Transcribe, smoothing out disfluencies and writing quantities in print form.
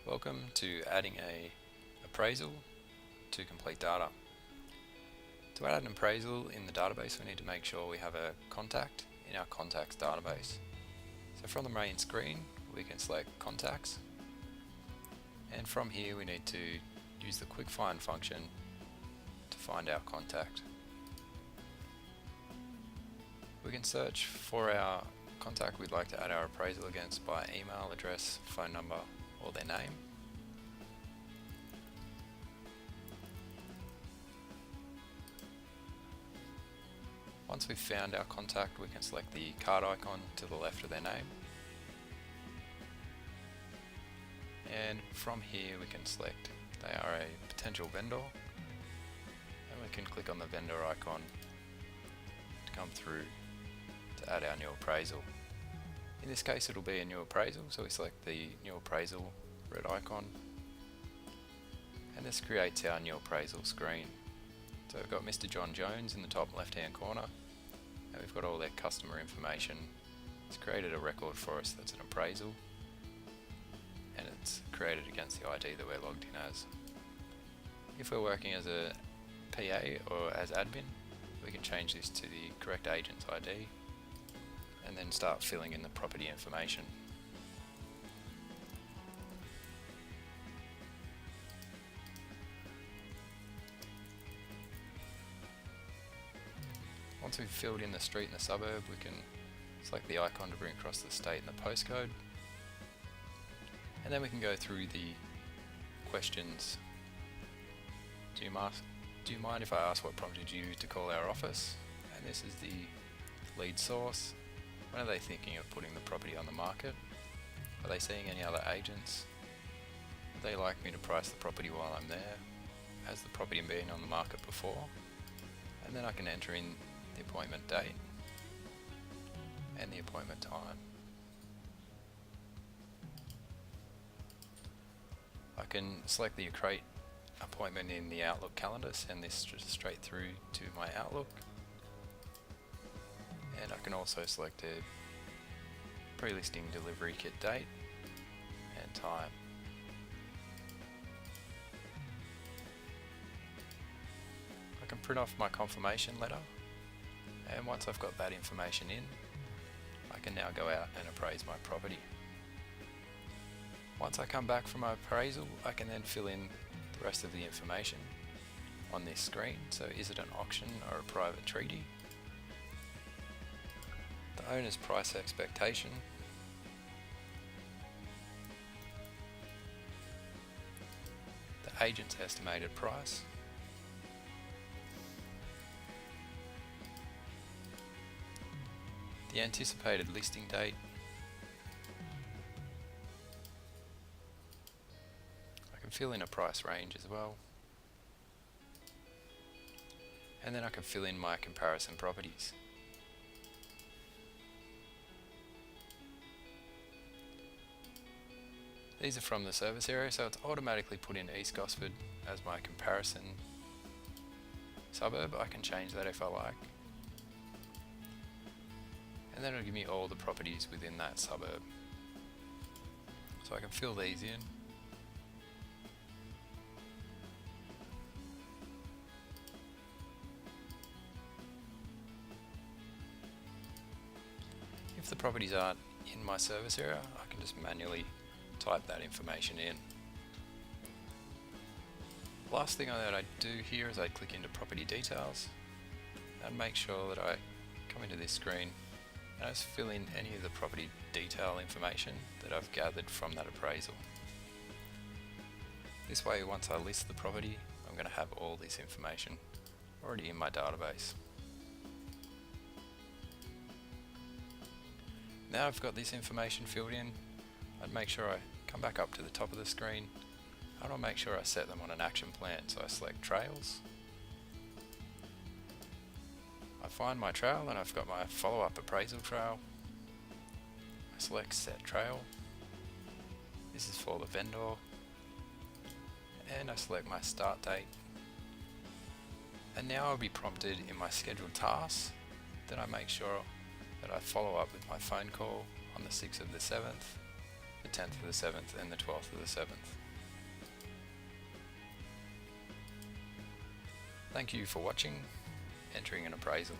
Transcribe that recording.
Welcome to adding a appraisal to complete data. To add an appraisal in the database, we need to make sure we have a contact in our contacts database. So from the main screen, we can select contacts, and from here we need to use the quick find function to find our contact. We can search for our contact we'd like to add our appraisal against by email, address, phone number, or their name. Once we've found our contact, we can select the card icon to the left of their name. And from here we can select they are a potential vendor, and we can click on the vendor icon to come through to add our new appraisal. In this case it'll be a new appraisal, so we select the new appraisal red icon, and this creates our new appraisal screen. So we've got Mr. John Jones in the top left hand corner, and we've got all their customer information. It's created a record for us that's an appraisal, and it's created against the ID that we're logged in as. If we're working as a PA or as admin, we can change this to the correct agent's ID and then start filling in the property information. Once we've filled in the street and the suburb, we can select the icon to bring across the state and the postcode, and then we can go through the questions. Do you mind if I ask what prompted you to call our office? And this is the lead source. When are they thinking of putting the property on the market? Are they seeing any other agents? Would they like me to price the property while I'm there? Has the property been on the market before? And then I can enter in the appointment date and the appointment time. I can select the create appointment in the Outlook calendar, send this straight through to my Outlook, and I can also select a pre-listing delivery kit date and time. I can print off my confirmation letter, and once I've got that information in, I can now go out and appraise my property. Once I come back from my appraisal, I can then fill in the rest of the information on this screen. So is it an auction or a private treaty? The owner's price expectation, the agent's estimated price, the anticipated listing date, I can fill in a price range as well, and then I can fill in my comparison properties. These are from the service area, so it's automatically put in East Gosford as my comparison suburb. I can change that if I like, and then it'll give me all the properties within that suburb. So I can fill these in. If the properties aren't in my service area, I can just manually type that information in. Last thing that I do here is I click into property details and make sure that I come into this screen and I just fill in any of the property detail information that I've gathered from that appraisal. This way, once I list the property, I'm going to have all this information already in my database. Now I've got this information filled in, I'd make sure I come back up to the top of the screen, and I'll make sure I set them on an action plan. So I select trails, I find my trail, and I've got my follow-up appraisal trail. I select set trail, this is for the vendor, and I select my start date. And now I'll be prompted in my scheduled tasks that I make sure that I follow up with my phone call on the 6th of the 7th, the 10th of the 7th and the 12th of the 7th. Thank you for watching, entering an appraisal.